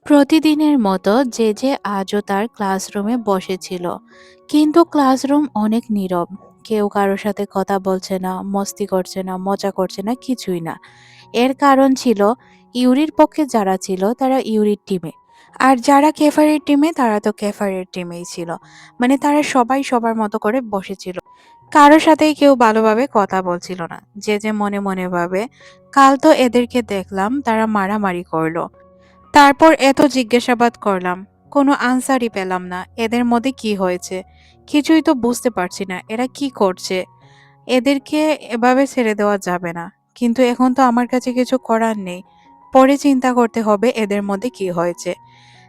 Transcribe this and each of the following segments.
প্রতিদিনের মতো যে আজও তার ক্লাসরুমে বসেছিল। কিন্তু ক্লাসরুম অনেক নীরব। কেউ কারো সাথে কথা বলছে না, মস্তি করছে না, মজা করছে না, কিছুই না। এর কারণ ছিল ইউরির পক্ষে যারা ছিল তারা ইউরির টিমে। আর যারা কেফারের টিমে তারা তো কেফারের টিমেই ছিল। মানে তারা সবাই সবার মতো করে বসেছিল। কারো সাথেই কেউ ভালোভাবে কথা বলছিল না। যে মনে মনে ভাবে, কাল তো এদেরকে দেখলাম তারা মারামারি করলো। তারপর এত জিজ্ঞাসাবাদ করলাম, কোনো আনসারই পেলাম না। এদের মধ্যে কি হয়েছে? কিছুই তো বুঝতে পারছি না। এরা কি করছে? এদেরকে এভাবে ছেড়ে দেওয়া যাবে না। কিন্তু এখন তো আমার কাছে কিছু করার নেই। পরে চিন্তা করতে হবে এদের মধ্যে কি হয়েছে।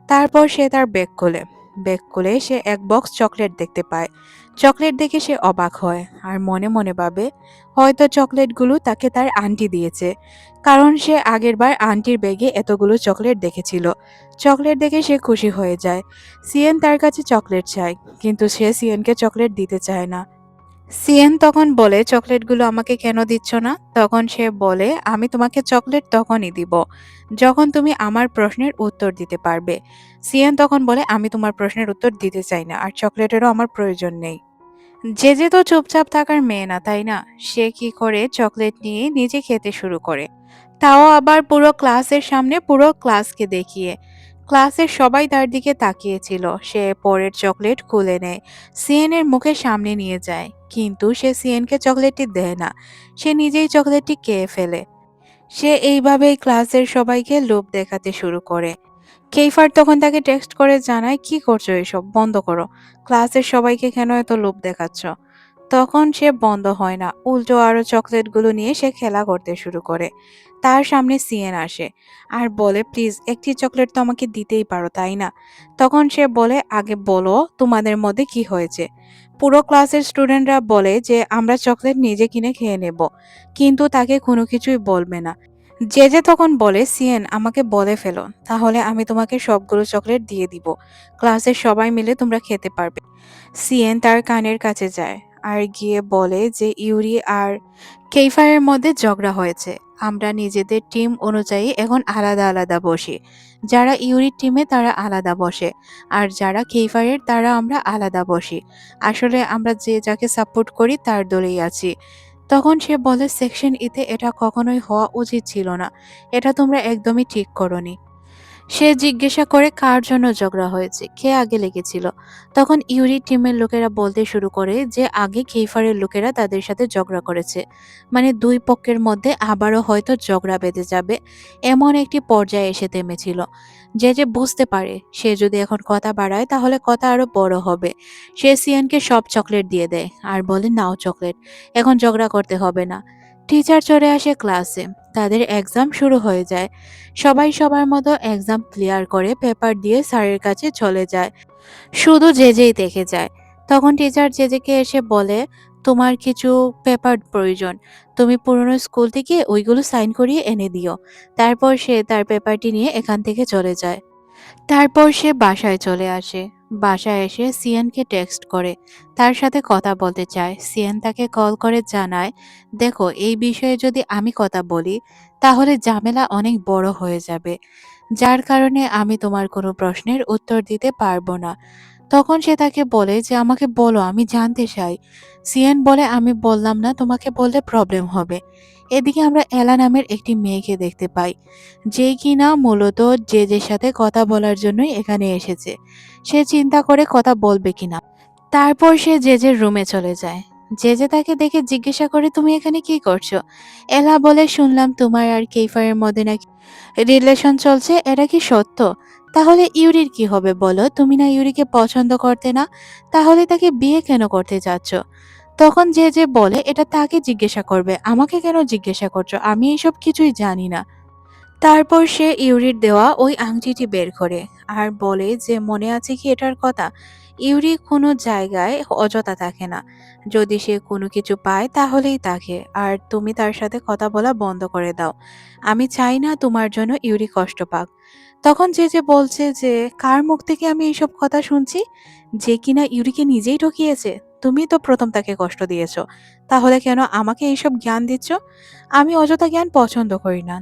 তারপর সে তার ব্যাগ খোলে। ব্যাগ খুলে সে এক বক্স চকলেট দেখতে পায়। চকলেট দেখে সে অবাক হয় আর মনে মনে ভাবে, হয়তো চকলেটগুলো তাকে তার আন্টি দিয়েছে। কারণ সে আগেরবার আন্টির ব্যাগে এতগুলো চকলেট দেখেছিল। চকলেট দেখে সে খুশি হয়ে যায়। সিয়েন তার কাছে চকলেট চায়, কিন্তু সে সিয়েনকে চকলেট দিতে চায় না। সিয়েন তখন বলে, চকলেটগুলো আমাকে কেন দিচ্ছ না? তখন সে বলে, আমি তোমাকে চকলেট তখনই দিব যখন তুমি আমার প্রশ্নের উত্তর দিতে পারবে। সিয়েন তখন বলে, আমি তোমার প্রশ্নের উত্তর দিতে চাই না, আর চকলেটেরও আমার প্রয়োজন নেই। যে তো চুপচাপ থাকার মেয়ে না, তাই না? সে কি করে, চকলেট নিয়ে নিজে খেতে শুরু করে। তাও আবার পুরো ক্লাসের সামনে, পুরো ক্লাসকে দেখিয়ে। ক্লাসের সবাই তার দিকে তাকিয়েছিল। সে পরের চকলেট খুলে নেয়, সিয়েনের মুখের সামনে নিয়ে যায়। কিন্তু সে সিয়েনকে চকলেটটি দেয় না। সে নিজেই চকলেটটি খেয়ে ফেলে। সে এইভাবেই ক্লাসের সবাইকে লোভ দেখাতে শুরু করে। কেইফার তখন তাকে টেক্সট করে জানায়, কি করছো এসব? বন্ধ করো। ক্লাসের সবাইকে কেন এত লোভ দেখাচ্ছ? তখন সে বন্ধ হয় না, উল্টো আরো চকলেটগুলো নিয়ে সে খেলা করতে শুরু করে। তার সামনে সিয়েন আসে আর বলে, প্লিজ একটি চকলেট তো আমাকে দিতেই পারো, তাই না? তখন সে বলে, আগে বলো তোমাদের মধ্যে কি হয়েছে। পুরো ক্লাসের স্টুডেন্টরা বলে যে আমরা চকলেট নিজে কিনে খেয়ে নেব, কিন্তু তাকে কোনো কিছুই বলবে না। যে তখন বলে, সিয়েন আমাকে বলে ফেলো, তাহলে আমি তোমাকে সবগুলো চকলেট দিয়ে দিব। ক্লাসের সবাই মিলে তোমরা খেতে পারবে। সিয়েন তার কানের কাছে যায় আর গিয়ে বলে যে ইউরি আর কেইফারের মধ্যে ঝগড়া হয়েছে। আমরা নিজেদের টিম অনুযায়ী এখন আলাদা আলাদা বসি। যারা ইউরির টিমে তারা আলাদা বসে, আর যারা কেইফারের তারা আমরা আলাদা বসি। আসলে আমরা যে যাকে সাপোর্ট করি তার দলেই আছি। তখন সে বলে, সেকশন ইতে এটা কখনোই হওয়া উচিত ছিল না। এটা তোমরা একদমই ঠিক করোনি। সে জিজ্ঞাসা করে কার জন্য ঝগড়া হয়েছে, কে আগে লেগেছিল। তখন ইউরি টিমের লোকেরা বলতে শুরু করে যে আগে কেইফারের লোকেরা তাদের সাথে ঝগড়া করেছে। মানে দুই পক্ষের মধ্যে আবারও হয়তো ঝগড়া বেঁধে যাবে, এমন একটি পর্যায়ে এসে থেমেছিল। যে বুঝতে পারে সে যদি এখন কথা বাড়ায় তাহলে কথা আরো বড় হবে। সে সিয়ানকে সব চকলেট দিয়ে দেয় আর বলে, নাও চকলেট, এখন ঝগড়া করতে হবে না। টিচার চলে আসে ক্লাসে। তাদের এক্সাম শুরু হয়ে যায়। সবাই সবার মতো এক্সাম ক্লিয়ার করে পেপার দিয়ে স্যারের কাছে চলে যায়। শুধু যেই দেখে যায়। তখন টিচার জেজেকে এসে বলে, তোমার কিছু পেপার প্রয়োজন। তুমি পুরনো স্কুল থেকে ওইগুলো সাইন করিয়ে এনে দিও। তারপর সে তার পেপারটি নিয়ে এখান থেকে চলে যায়। তারপর সে বাসায় চলে আসে। বাসায় এসে সিয়ানকে টেক্সট করে, তার সাথে কথা বলতে চায়। সিয়ান তাকে কল করে জানায়, দেখো এই বিষয়ে যদি আমি কথা বলি তাহলে ঝামেলা অনেক বড় হয়ে যাবে, যার কারণে আমি তোমার কোনো প্রশ্নের উত্তর দিতে পারবো না। তখন সে তাকে বলে যে আমাকে বলো, আমি জানতে চাই। সিয়ান বলে, আমি বললাম না, তোমাকে বললে প্রবলেম হবে। এদিকে আমরা এলা নামের একটি মেয়েকে দেখতে পাই, যে কিনা মূলত জেজের সাথে কথা বলার জন্যই এখানে এসেছে। সে চিন্তা করে কথা বলবে কিনা। তারপর সে জেজের রুমে চলে যায়। জেজে তাকে দেখে জিজ্ঞাসা করে, তুমি এখানে কি করছো? এলা বলে, শুনলাম তোমার আর কেইফারের মধ্যে নাকি রিলেশন চলছে, এটা কি সত্য? তাহলে ইউরির কি হবে বলো? তুমি না ইউরিকে পছন্দ করতে না, তাহলে তাকে বিয়ে কেন করতে চাচ্ছ? তখন যে বলে, এটা তাকে জিজ্ঞাসা করবে, আমাকে কেন জিজ্ঞাসা করছো? আমি এইসব কিছুই জানি না। তারপর সে ইউরির দেওয়া ওই আংটিটি বের করে আর বলে যে, মনে আছে কি এটার কথা? ইউরি কোনো জায়গায় অযথা থাকে না। যদি সে কোনো কিছু পায় তাহলেই থাকে, আর তুমি তার সাথে কথা বলা বন্ধ করে দাও। আমি চাই না তোমার জন্য ইউরি কষ্ট পাক। তখন যে বলছে যে, কার মুখ থেকে আমি এইসব কথা শুনছি? যে কিনা ইউরিকে নিজেই ঠকিয়েছে। তুমি তো প্রথম তাকে কষ্ট দিয়েছো, তাহলে কেন আমাকে এইসব জ্ঞান দিচ্ছ? আমি অযথা জ্ঞান পছন্দ করি না।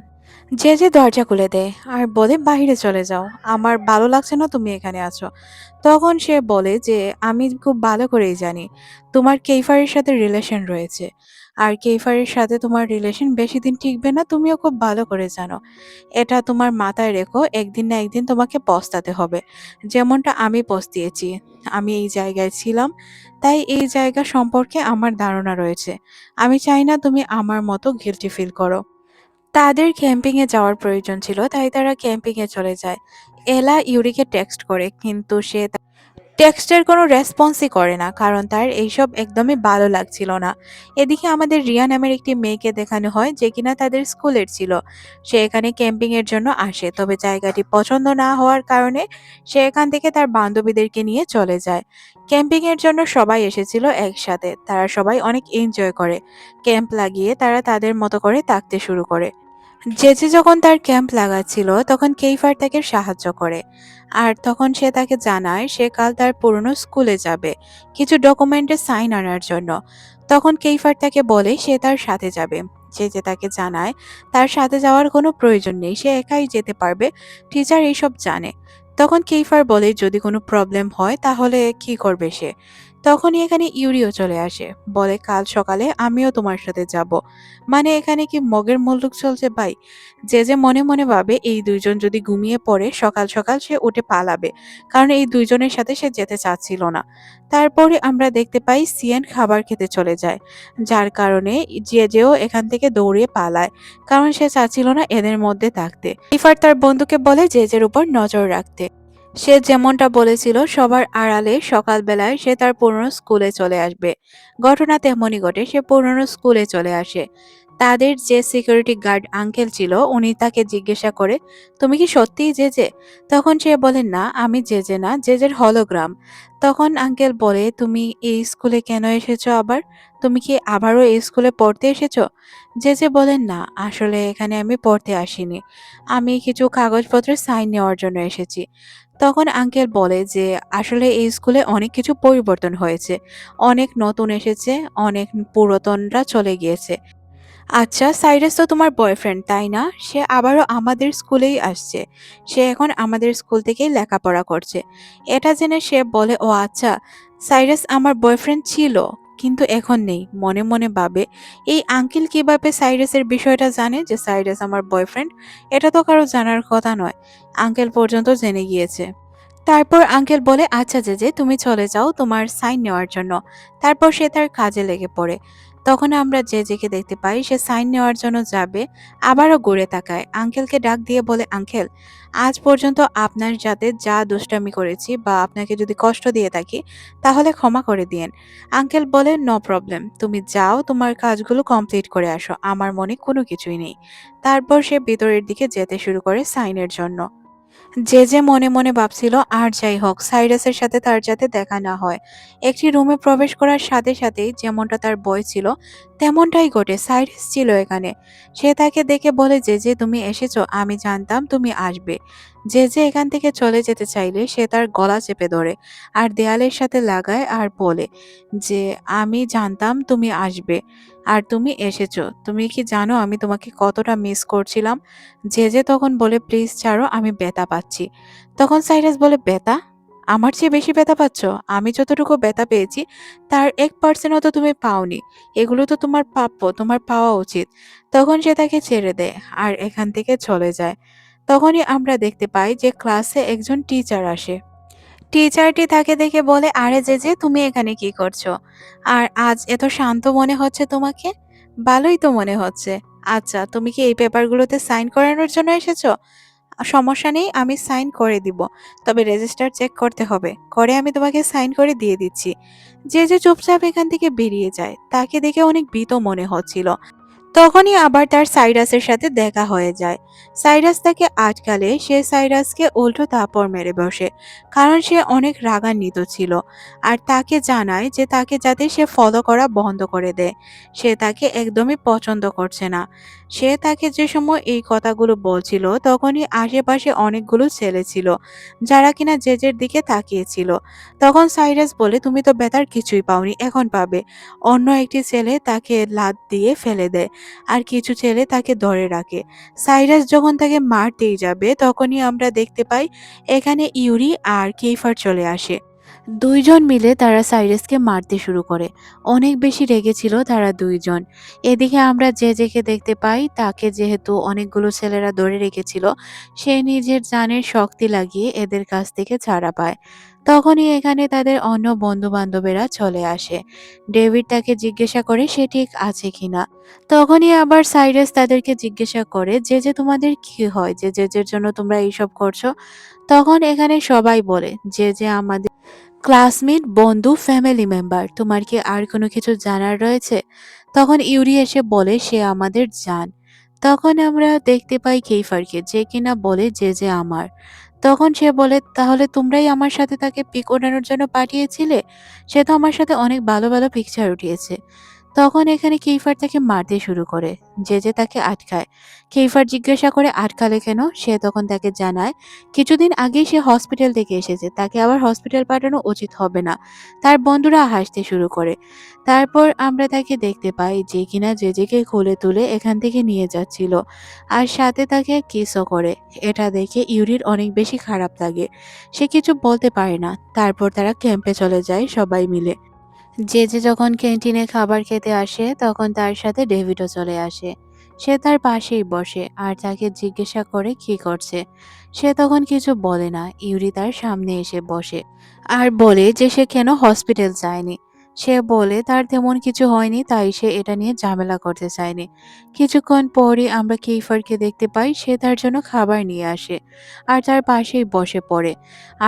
যে দরজা খুলে দেয় আর বলে, "বাহিরে চলে যাও। আমার ভালো লাগছে না তুমি এখানে আছো।" তখন সে বলে যে, "আমি খুব ভালো করেই জানি তোমার কেইফারের সাথে রিলেশন রয়েছে। আর কেইফারের সাথে তোমার রিলেশন বেশিদিন টিকবে না, তুমিও খুব ভালো করে জানো। এটা তোমার মাথায় রেখো, একদিন না একদিন তোমাকে পস্তাতে হবে। যেমনটা আমি পস্তিয়েছি। আমি এই জায়গায় ছিলাম, তাই এই জায়গা সম্পর্কে আমার ধারণা রয়েছে। আমি চাই না তুমি আমার মতো গিল্টি ফিল করো।" তাদের ক্যাম্পিংয়ে যাওয়ার প্রয়োজন ছিল, তাই তারা ক্যাম্পিংয়ে চলে যায়। এলা ইউরিকে টেক্সট করে, কিন্তু সে টেক্সটের কোনো রেসপন্সই করে না, কারণ তার এইসব একদমই ভালো লাগছিল না। এদিকে আমাদের রিয়া নামের একটি মেয়েকে দেখানো হয়, যে কিনা তাদের স্কুলের ছিল। সে এখানে ক্যাম্পিংয়ের জন্য আসে, তবে জায়গাটি পছন্দ না হওয়ার কারণে সে এখান থেকে তার বান্ধবীদেরকে নিয়ে চলে যায়। ক্যাম্পিংয়ের জন্য সবাই এসেছিল একসাথে, তারা সবাই অনেক এনজয় করে। ক্যাম্প লাগিয়ে তারা তাদের মতো করে থাকতে শুরু করে। জেজে যখন তার ক্যাম্প লাগাচ্ছিল, তখন কেইফার তাকে সাহায্য করে। আর তখন সে তাকে জানায় সে কাল তার পুরনো স্কুলে যাবে কিছু ডকুমেন্টে সাইন আনার জন্য। তখন কেইফার তাকে বলে সে তার সাথে যাবে। জেজে তাকে জানায় তার সাথে যাওয়ার কোনো প্রয়োজন নেই, সে একাই যেতে পারবে, টিচার এইসব জানে। তখন কেইফার বলে যদি কোনো প্রবলেম হয় তাহলে কি করবে সে। তখনই এখানে ইউরিও চলে আসে, বলে কাল সকালে আমিও তোমার সাথে যাব। মানে এখানে কি মগের মুলুক চলছে ভাই? যে মনে মনে ভাবে এই দুইজন যদি ঘুমিয়ে পড়ে সকাল সকাল সে উঠে পালাবে, কারণ এই দুইজনের সাথে সে যেতে চাচ্ছিল না। তারপরে আমরা দেখতে পাই সিয়েন খাবার খেতে চলে যায়, যার কারণে যেও এখান থেকে দৌড়ে পালায়, কারণ সে চাচ্ছিল না এদের মধ্যে থাকতে। ইফার তার বন্ধুকে বলে জেজের উপর নজর রাখতে। সে যেমনটা বলেছিল সবার আড়ালে সকালবেলায় সে তার পুরনো স্কুলে চলে আসবে। ঘটনা তেমনই ঘটে, সে পুরনো স্কুলে চলে আসে। তাদের যে সিকিউরিটি গার্ড আঙ্কেল ছিল উনি তাকে জিজ্ঞাসা করে, "তুমি কি সত্যিই জেজে?" তখন সে বলে, "না, আমি জেজে না, জেজের হলোগ্রাম।" তখন আঙ্কেল বলে, "তুমি এই স্কুলে কেন এসেছো আবার? তুমি কি আবারও এই স্কুলে পড়তে এসেছো?" জেজে বলেন, "না, আসলে এখানে আমি পড়তে আসিনি। আমি কিছু কাগজপত্রে সাইন নেওয়ার জন্য এসেছি।" তখন আঙ্কেল বলে যে আসলে এই স্কুলে অনেক কিছু পরিবর্তন হয়েছে, অনেক নতুন এসেছে, অনেক পুরাতনরা চলে গিয়েছে। আচ্ছা, সাইরাস তো তোমার বয়ফ্রেন্ড তাই না? সে আবারও আমাদের স্কুলেই আসছে। সে এখন আমাদের স্কুল থেকেই লেখাপড়া করছে। এটা জেনে সে বলে, ও আচ্ছা, সাইরাস আমার বয়ফ্রেন্ড ছিল, কিন্তু এখন নেই। মনে মনে ভাবে, এই আঙ্কেল কিভাবে সাইরাসের বিষয়টা জানে যে সাইরাস আমার বয়ফ্রেন্ড? এটা তো কারো জানার কথা নয়। আঙ্কেল পর্যন্ত জেনে গিয়েছে। তারপর আঙ্কেল বলে, "আচ্ছা জেজে, তুমি চলে যাও তোমার সাইন নেওয়ার জন্য।" তারপর সে তার কাজে লেগে পড়ে। তখন আমরা জেজেকে দেখতে পাই সে সাইন নেওয়ার জন্য যাবে, আবারও ঘুরে তাকায়। আঙ্কেলকে ডাক দিয়ে বলে, "আঙ্কেল, আজ পর্যন্ত আপনার সাথে যা দুষ্টামি করেছি বা আপনাকে যদি কষ্ট দিয়ে থাকি তাহলে ক্ষমা করে দিয়েন।" আঙ্কেল বলে, "নো প্রবলেম, তুমি যাও তোমার কাজগুলো কমপ্লিট করে আসো, আমার মনে কোনো কিছুই নেই।" তারপর সে ভিতরের দিকে যেতে শুরু করে সাইনের জন্য। যে মনে মনে ভাবছিল আর যাই হোক সাইরাসের সাথে তার যাতে দেখা না হয়। একটি রুমে প্রবেশ করার সাথে সাথেই যেমনটা তার বই ছিল তেমনটাই ঘটে, সাইরাস ছিল এখানে। সে তাকে দেখে বলে, যে তুমি এসেছো, আমি জানতাম তুমি আসবে। যে এখান থেকে চলে যেতে চাইলে সে তার গলা চেপে ধরে আর দেয়ালের সাথে লাগায় আর বলে যে আমি জানতাম তুমি আসবে আর তুমি এসেছো। তুমি কি জানো আমি তোমাকে কতটা মিস করছিলাম? তখন বলে, প্লিজ ছাড়ো, আমি ব্যথা পাচ্ছি। তখন সাইরাস বলে, ব্যথা? আমার চেয়ে বেশি ব্যথা পাচ্ছ? আমি যতটুকু ব্যথা পেয়েছি তার 1% তো তুমি পাওনি। এগুলো তো তোমার প্রাপ্য, তোমার পাওয়া উচিত। তখন সে তাকে ছেড়ে দেয় আর এখান থেকে চলে যায়। তখনই আমরা দেখতে পাই যে ক্লাসে একজন টিচার আসে। টিচারটি তাকে দেখে বলে, আরে তুমি এখানে কি করছো? আর আজ এত শান্ত মনে হচ্ছে তোমাকে? ভালোই তো মনে হচ্ছে। আচ্ছা, তুমি কি এই পেপারগুলোতে সাইন করানোর জন্য এসেছো? সমস্যা নেই, আমি সাইন করে দিব। তবে রেজিস্টার চেক করতে হবে। করে আমি তোমাকে সাইন করে দিয়ে দিচ্ছি। যে চুপচাপ এখান থেকে বেরিয়ে যায়। তাকে দেখে অনেক ভীত মনে হচ্ছিল। তখনই আবার তার সাইরাসের সাথে দেখা হয়ে যায়। সাইরাস তাকে আটকালে সে সাইরাসকে উল্টো থাপ্পড় মেরে বসে, কারণ সে অনেক রাগান্বিত ছিল। আর তাকে জানায় যে তাকে যাতে সে ফলো করা বন্ধ করে দেয়, সে তাকে একদমই পছন্দ করছে না। সে তাকে যে সময় এই কথাগুলো বলছিল তখনই আশেপাশে অনেকগুলো ছেলে ছিল যারা কিনা জেজের দিকে তাকিয়েছিল। তখন সাইরাস বলে, তুমি তো বেতার কিছুই পাওনি, এখন পাবে। অন্য একটি ছেলে তাকে লাত দিয়ে ফেলে দেয় আর কিছু ছেলে তাকে ধরে রাখে। সাইরাস যখন তাকে মারতেই যাবে তখনই আমরা দেখতে পাই এখানে ইউরি আর কেইফার চলে আসে। দুইজন মিলে তারা সাইরাসকে মারতে শুরু করে। অনেক বেশি রেগেছিল তারা দুইজন। এদিকে আমরা জেজেকে দেখতে পাই, তাকে যেহেতু অনেকগুলো ছেলেরা ধরে রেখেছিল, সে নিজের জানের শক্তি লাগিয়ে এদের কাছ থেকে ছাড়া পায়। তখনই এখানে তাদের অন্য বন্ধু বান্ধবেরা চলে আসে। ডেভিড তাকে জিজ্ঞাসা করে সে ঠিক আছে কিনা। তখনই আবার সাইরাস তাদেরকে জিজ্ঞাসা করে যে তোমাদের কি হয়, যে জেজের জন্য তোমরা এইসব করছো। তখন এখানে সবাই বলে যে আমাদের ক্লাসমেট, বন্ধু, ফ্যামিলি মেম্বার। তোমার কি আর কোনো কিছু জানার রয়েছে? তখন ইউরি এসে বলে সে আমাদের জান। তখন আমরা দেখতে পাই কেইফারকে, যে কিনা বলে যে আমার। তখন সে বলে তাহলে তোমরাই আমার সাথে তাকে পিক ওঠানোর জন্য পাঠিয়েছিলে? সে তো আমার সাথে অনেক ভালো ভালো পিকচার উঠিয়েছে। তখন এখানে কেইফার তাকে মারতে শুরু করে, যে তাকে আটকায়। কেইফার জিজ্ঞাসা করে আটকালে কেন? সে তখন তাকে জানায় কিছুদিন আগেই সে হসপিটাল থেকে এসেছে, তাকে আবার হসপিটাল পাঠানো উচিত হবে না। তার বন্ধুরা হাসতে শুরু করে। তারপর আমরা তাকে দেখতে পাই যে কিনা জেজেকে কোলে তুলে এখান থেকে নিয়ে যাচ্ছিল, আর সাথে তাকে কিসও করে। এটা দেখে ইউরির অনেক বেশি খারাপ লাগে। সে কিছু বলতে পারে না। তারপর তারা ক্যাম্পে চলে যায় সবাই মিলে। যে যখন ক্যান্টিনে খাবার খেতে আসে তখন তার সাথে ডেভিডও চলে আসে। সে তার পাশেই বসে আর তাকে জিজ্ঞাসা করে কি করছে। সে তখন কিছু বলে না। ইউরি তার সামনে এসে বসে আর বলে যে সে কেন হসপিটাল যায়নি। সে বলে তার তেমন কিছু হয়নি, তাই সে এটা নিয়ে ঝামেলা করতে চায়নি। কিছুক্ষণ পরই আমরা কেইফারকে দেখতে পাই, সে তার জন্য খাবার নিয়ে আসে আর তার পাশেই বসে পড়ে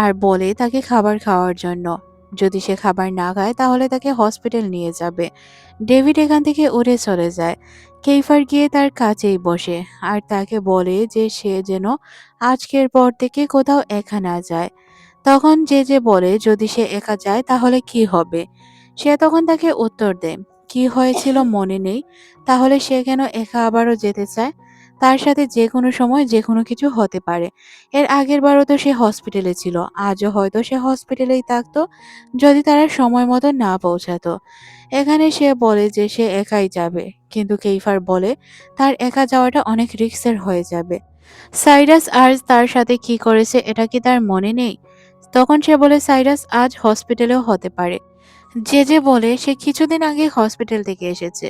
আর বলে তাকে খাবার খাওয়ার জন্য। যদি সে খাবার না খায় তাহলে তাকে হসপিটাল নিয়ে যাবে। ডেভিড এখান থেকে উড়ে চলে যায়। কেইফার গিয়ে তার কাছেই বসে আর তাকে বলে যে সে যেন আজকের পর থেকে কোথাও একা না যায়। তখন যে বলে যদি সে একা যায় তাহলে কি হবে। সে তখন তাকে উত্তর দেয় কি হয়েছিল মনে নেই, তাহলে সে কেন একা আবারও যেতে চায়। তার সাথে যে কোনো সময় যে কোনো কিছু হতে পারে। এর আগের বারও তো সে হসপিটালে ছিল, আজও হয়তো সে হসপিটালেই থাকতো যদি তারা সময় মতো না পৌঁছাতো। এখানে সে বলে যে সে একাই যাবে, কিন্তু কেইফার বলে তার একা যাওয়াটা অনেক রিস্কের হয়ে যাবে। সাইরাস আর তার সাথে কি করেছে এটা কি তার মনে নেই? তখন সে বলে সাইরাস আজ হসপিটালেও হতে পারে। যে বলে সে কিছুদিন আগে হসপিটাল থেকে এসেছে,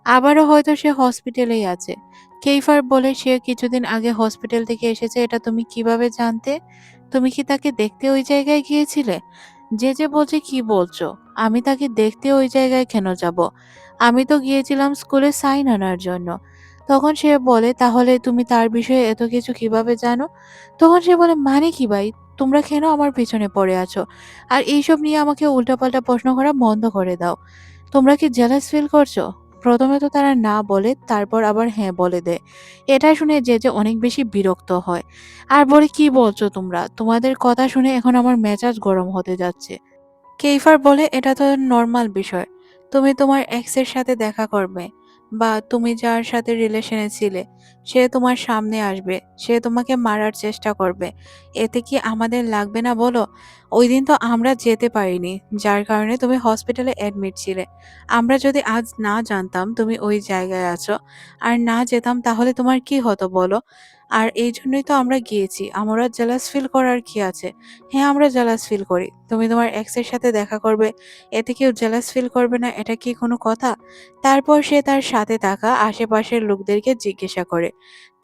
আবারও হয়তো সে হসপিটালেই আছে। কেইফার বলে সে কিছুদিন আগে হসপিটাল থেকে এসেছে এটা তুমি কিভাবে জানতে? তুমি কি তাকে দেখতে ওই জায়গায় গিয়েছিলে? যে বলছে কি বলছো? আমি তাকে দেখতে ওই জায়গায় কেন যাব? আমি তো গিয়েছিলাম স্কুলে সাইন আনার জন্য। তখন সে বলে তাহলে তুমি তার বিষয়ে এত কিছু কিভাবে জানো? তখন সে বলে মানে কি ভাই, তোমরা কেন আমার পিছনে পড়ে আছো? আর এইসব নিয়ে আমাকে উল্টাপাল্টা প্রশ্ন করা বন্ধ করে দাও। তোমরা কি জেলাস ফিল করছো? প্রথমে তো তারা না বলে, তারপর আবার হ্যাঁ বলে দেয়। এটা শুনে যে অনেক বেশি বিরক্ত হয় আর বলে কি বলছো তোমরা? তোমাদের কথা শুনে এখন আমার মেজাজ গরম হতে যাচ্ছে। কেইফার বলে এটা তো নর্মাল বিষয়। তুমি তোমার এক্স এর সাথে দেখা করবে বা তুমি যার সাথে রিলেশনে ছিলে সে তোমার সামনে আসবে, সে তোমাকে মারার চেষ্টা করবে। এতে কি আমাদের লাগবে না বলো? ওই দিন তো আমরা যেতে পারিনি, যার কারণে তুমি হসপিটালে অ্যাডমিট ছিলে। আমরা যদি আজ না জানতাম তুমি ওই জায়গায় আছো আর না যেতাম তাহলে তোমার কি হতো বলো? আর এই জন্যই তো আমরা গিয়েছি। আমরা জেলাস ফিল করার কি আছে? হ্যাঁ, আমরা জেলাস ফিল করি। তুমি তোমার এক্স এর সাথে দেখা করবে, এতে কেউ জেলাস ফিল করবে না? এটা কি কোনো কথা? তারপর সে তার সাথে থাকা আশেপাশের লোকদেরকে জিজ্ঞাসা করে।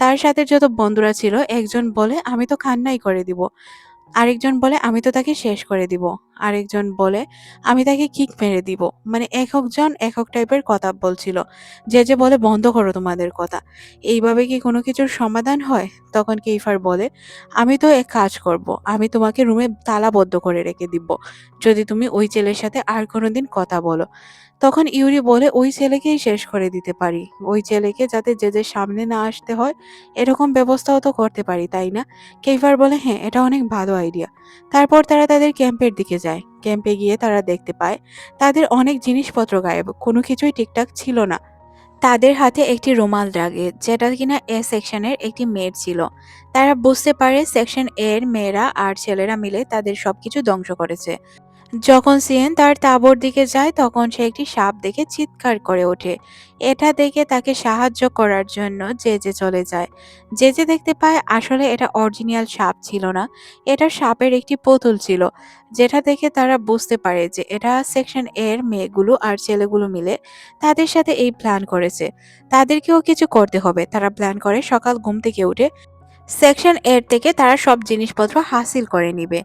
তার সাথে যত বন্ধুরা ছিল একজন বলে আমি তো কান্নাই করে দিব। আরেকজন বলে আমি তো তাকে শেষ করে দিব। আরেকজন বলে আমি তাকে কিক মেরে দিব। মানে একজন একক টাইপের কথা বলছিল। যে বলে বন্ধ করো তোমাদের কথা। এইভাবে কি কোনো কিছুর সমাধান হয়? তখন কেইফার বলে আমি তো এক কাজ করব। আমি তোমাকে রুমে তালাবদ্ধ করে রেখে দিব যদি তুমি ওই ছেলের সাথে আর কোনোদিন কথা বলো। তখন ইউরি বলে ওই ছেলেকেই শেষ করে দিতে পারি। ওই ছেলেকে যাতে যে সামনে না আসতে হয় এরকম ব্যবস্থাও তো করতে পারি, তাই না? কেইফার বলে হ্যাঁ, এটা অনেক ভালো আইডিয়া। তারপর তারা তাদের ক্যাম্পের দিকে যায়। ক্যাম্পে গিয়ে তারা দেখতে পায় তাদের অনেক জিনিসপত্র গায়েব, কোনো কিছুই ঠিকঠাক ছিল না। তাদের হাতে একটি রুমাল লাগে যেটা কিনা এ সেকশনের একটি মেয়ের ছিল। তারা বুঝতে পারে সেকশন এর মেয়েরা আর ছেলেরা মিলে তাদের সবকিছু ধ্বংস করেছে। যখন সিয়েন তার তাঁবুর দিকে যায় তখন সে একটি সাপ দেখে চিৎকার করে ওঠে। এটা দেখে তাকে সাহায্য করার জন্য জেজে চলে যায়। জেজে দেখতে পায় আসলে এটা অরিজিনাল সাপ ছিল না, এটা সাপের একটি পুতুল ছিল। যেটা দেখে তারা বুঝতে পারে যে এটা সেকশন এর মেয়েগুলো আর ছেলেগুলো মিলে তাদের সাথে এই প্ল্যান করেছে। তাদেরকেও কিছু করতে হবে। তারা প্ল্যান করে সকাল ঘুম থেকে উঠে সেকশন এর থেকে তারা সব জিনিসপত্র হাসিল করে নিবে।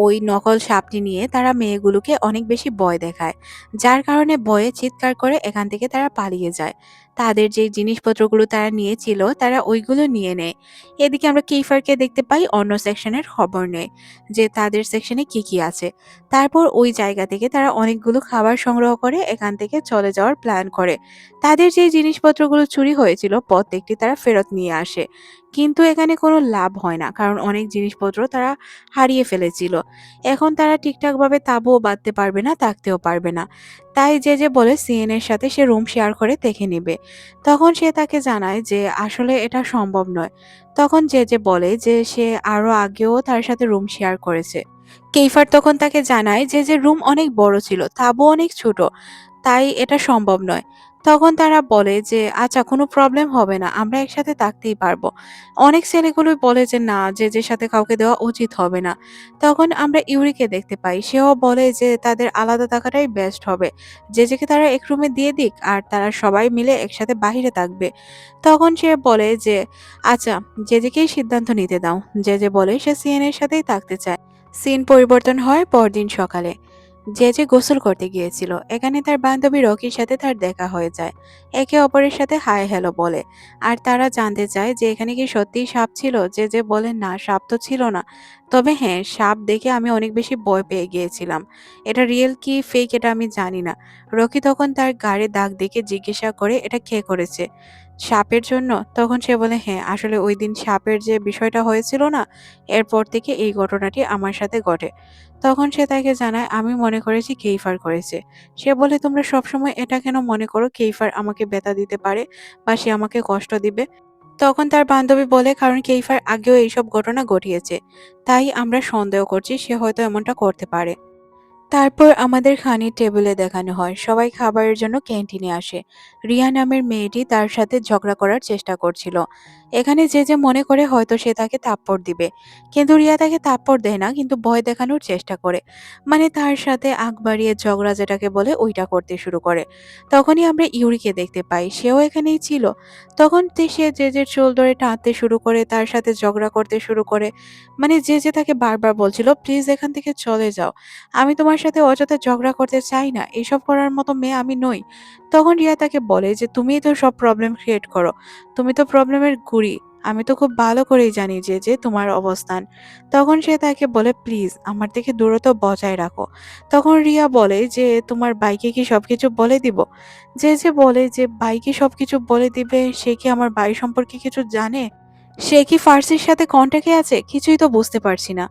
ওই নকল সাপটি নিয়ে তারা মেয়েগুলোকে অনেক বেশি ভয় দেখায়। যার কারণে ভয়ে চিৎকার করে এখান থেকে তারা পালিয়ে যায়। তাদের যে জিনিসপত্রগুলো তারা নিয়েছিল তারা ওইগুলো নিয়ে নেয়। এদিকে আমরা কেইফারকে দেখতে পাই অন্য সেকশনের খবর নেয় যে তাদের সেকশনে কি কি আছে। তারপর ওই জায়গা থেকে তারা অনেকগুলো খাবার সংগ্রহ করে এখান থেকে চলে যাওয়ার প্ল্যান করে। তাদের যে জিনিসপত্রগুলো চুরি হয়েছিল প্রত্যেকটি তারা ফেরত নিয়ে আসে। কিন্তু এখানে কোনো লাভ হয় না, কারণ অনেক জিনিসপত্র তারা হারিয়ে ফেলেছিল। এখন তারা ঠিকঠাকভাবে তাঁবুও বাঁধতে পারবে না, থাকতেও পারবে না। তাই যে বলে সিএন এর সাথে সে রুম শেয়ার করে দেখে নেবে। তখন সে তাকে জানায় যে আসলে এটা সম্ভব নয়। তখন যে বলে যে সে আরো আগেও তার সাথে রুম শেয়ার করেছে। কেইফার তখন তাকে জানায় যে রুম অনেক বড় ছিল, তাঁবু অনেক ছোট, তাই এটা সম্ভব নয়। তখন তারা বলে যে আচ্ছা, কোনো প্রবলেম হবে না, আমরা একসাথে থাকতেই পারবো। অনেক ছেলেগুলোই বলে যে না, যে সাথে কাউকে দেওয়া উচিত হবে না। তখন আমরা ইউরিকে দেখতে পাই, সেও বলে যে তাদের আলাদা থাকাটাই বেস্ট হবে। যেকে তারা এক রুমে দিয়ে দিক আর তারা সবাই মিলে একসাথে বাহিরে থাকবে। তখন সে বলে যে আচ্ছা, যেকেই সিদ্ধান্ত নিতে দাও। যে বলে সে সিএনের সাথেই থাকতে চায়। সিন পরিবর্তন হয় পরদিন সকালে। যে গোসল করতে গিয়েছিল, এখানে তার বান্ধবী রকির সাথে তার দেখা হয়ে যায়। একে অপরের সাথে হাই হ্যালো বলে। আর তারা জানতে চায় যে এখানে কি সত্যিই সাপ ছিল। যে বলে না, সাপ তো ছিল না। তবে হ্যাঁ, সাপ দেখে আমি অনেক বেশি ভয় পেয়ে গিয়েছিলাম। এটা রিয়েল কি ফেক এটা আমি জানি না। রকি তখন তার গাড়ে দাগ দেখে জিজ্ঞাসা করে এটা কে করেছে, সাপের জন্য? তখন সে বলে হ্যাঁ, আসলে ওই দিন সাপের যে বিষয়টা হয়েছিল না, এরপর থেকে এই ঘটনাটি আমার সাথে ঘটে। তখন সে তাকে জানায় আমি মনে করেছি কেইফার করেছে। সে বলে তোমরা সবসময় এটা কেন মনে করো কেইফার আমাকে ব্যথা দিতে পারে বা সে আমাকে কষ্ট দিবে? তখন তার বান্ধবী বলে কারণ কেইফার আগেও এইসব ঘটনা ঘটিয়েছে, তাই আমরা সন্দেহ করছি সে হয়তো এমনটা করতে পারে। তারপর আমাদের খানির টেবিলে দেখানো হয় সবাই খাবারের জন্য ক্যান্টিনে আসে। রিয়া নামের মেয়েটি তার সাথে ঝগড়া করার চেষ্টা করছিল। এখানে যে মনে করে হয়তো সে তাকে থাপ্পড় দিবে, কিন্তু রিয়া তাকে থাপ্পড় দেয় না, কিন্তু ভয় দেখানোর চেষ্টা করে। মানে তার সাথে আগ বাড়িয়ে ঝগড়া যেটাকে বলে ওইটা করতে শুরু করে। তখনই আমরা ইউরিকে দেখতে পাই, সেও এখানেই ছিল। তখন সে জেজের চুল ধরে টানতে শুরু করে, তার সাথে ঝগড়া করতে শুরু করে। মানে যে তাকে বারবার বলছিল প্লিজ এখান থেকে চলে যাও, আমি তোমার সাথে অযথা ঝগড়া করতে চাই না, এসব করার মতো মেয়ে আমি নই। তখন রিয়া তাকে বলে যে তুমিই তো সব প্রবলেম ক্রিয়েট করো, তুমি তো প্রবলেমের গুড়ি। আমি তো খুব ভালো করেই জানি যে তোমার অবস্থান। তখন সে তাকে বলে প্লিজ আমার থেকে দূরত্ব বজায় রাখো। তখন রিয়া বলে যে তোমার বাইকে কি সবকিছু বলে দিব? যে বলে যে বাইকে সবকিছু বলে দিবে, সে কি আমার বাই সম্পর্কে কিছু জানে? সে কি ফার্সির সাথে কন্ট্যাক্টে আছে? কিছুই তো বুঝতে পারছি না।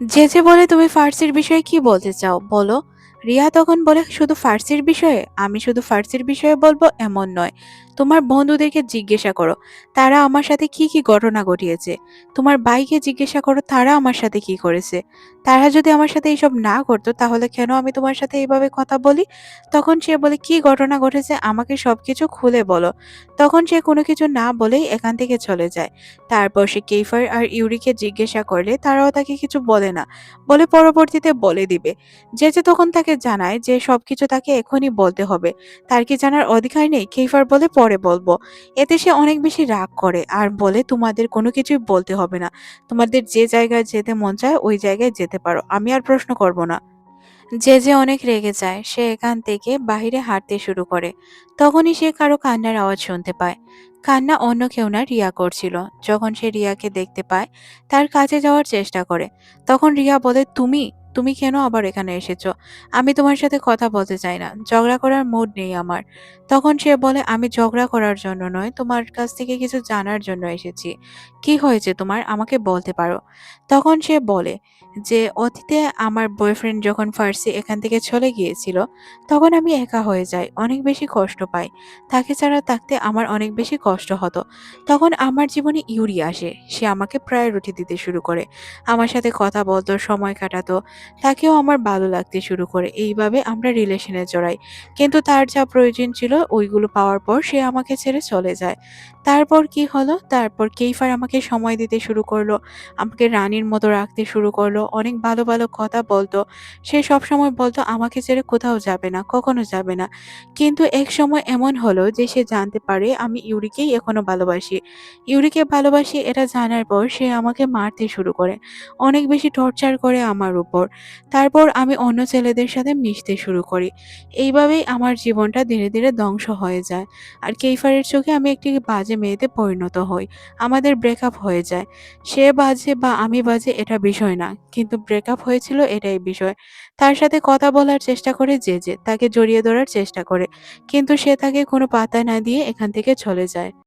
যে বলে তুমি ফার্সির বিষয়ে কি বলতে চাও বলো। রিয়া তখন বলে শুধু ফার্সির বিষয়ে? আমি শুধু ফার্সির বিষয়ে বলবো এমন নয়, তোমার বন্ধুদেরকে জিজ্ঞাসা করো তারা আমার সাথে কি কি ঘটনা ঘটিয়েছে। তোমার ভাইকে জিজ্ঞাসা করো তারা আমার সাথে কি করেছে। তারা যদি আমার সাথে এইসব না করতো তাহলে কেন আমি তোমার সাথে এইভাবে কথা বলি? তখন সে বলে কি ঘটনা ঘটেছে আমাকে সবকিছু খুলে বলো। তখন সে কোনো কিছু না বলেই এখান থেকে চলে যায়। তারপর সে কেইফার আর ইউরিকে জিজ্ঞাসা করলে তারাও তাকে কিছু বলে না, বলে পরবর্তীতে বলে দিবে। যে তখন তাকে জানায় যে সবকিছু তাকে এখনই বলতে হবে, তার কি জানার অধিকার নেই? কেইফার বলে পরে বলবো। এতে সে অনেক বেশি রাগ করে আর বলে তোমাদের কোনো কিছুই বলতে হবে না, তোমাদের যে জায়গায় যেতে মন চায় ওই জায়গায় যেতে পারো, আমি আর প্রশ্ন করব না। যে অনেক রেগে যায়, সে এখান থেকে বাহিরে হাঁটতে শুরু করে। তখনই সে কারো কান্নার আওয়াজ শুনতে পায়। কান্না অন্য কেউ না, রিয়া করছিল। যখন সে রিয়াকে দেখতে পায়, তার কাছে যাওয়ার চেষ্টা করে। তখন রিয়া বলে তুমি তুমি কেন আবার এখানে এসেছো? আমি তোমার সাথে কথা বলতে চাই না, ঝগড়া করার মুড নেই আমার। তখন সে বলে আমি ঝগড়া করার জন্য নয়, তোমার কাছ থেকে কিছু জানার জন্য এসেছি। কি হয়েছে তোমার, আমাকে বলতে পারো। তখন সে বলে যে অতীতে আমার বয়ফ্রেন্ড যখন ফার্সি এখান থেকে চলে গিয়েছিল, তখন আমি একা হয়ে যাই, অনেক বেশি কষ্ট পাই। তাকে ছাড়া থাকতে আমার অনেক বেশি কষ্ট হতো। তখন আমার জীবনে ইউরি আসে, সে আমাকে প্রায়োরিটি দিতে শুরু করে, আমার সাথে কথা বলতো, সময় কাটাতো। তাকেও আমার ভালো লাগতে শুরু করে। এইভাবে আমরা রিলেশনে জড়াই। কিন্তু তার যা প্রয়োজন ছিল ওইগুলো পাওয়ার পর সে আমাকে ছেড়ে চলে যায়। তারপর কি হলো? তারপর কেইফার আমাকে সময় দিতে শুরু করলো। আমাকে রানীর মতো রাখতে শুরু করলো। অনেক ভালো, ভালো কথা বলতো। সে সবসময় বলতো আমাকে ছেড়ে কোথাও যাবে না, কখনো যাবে না। কিন্তু একসময় এমন হলো যে সে জানতে পারে আমি ইউরিকেই এখনো ভালোবাসি। ইউরিকে ভালোবাসি এটা জানার পর সে আমাকে মারতে শুরু করে। অনেক বেশি টর্চার করে আমার উপর। তারপর আমি অন্য ছেলেদের সাথে মিশতে শুরু করি। এইভাবেই আমার জীবনটা ধীরে, ধীরে ধ্বংস হয়ে যায়। আর কেইফারের চোখে আমি একটি বাজে মেয়েতে পরিণত হই। আমাদের ব্রেকআপ হয়ে যায়। সে বাজে বা আমি বাজে এটা বিষয় না। কিন্তু ব্রেকআপ হয়েছিল এটাই বিষয়। তার সাথে কথা বলার চেষ্টা করে যে, তাকে জড়িয়ে ধরার চেষ্টা করে। কিন্তু সে তাকে কোনো পাত্তা না দিয়ে এখান থেকে চলে যায়।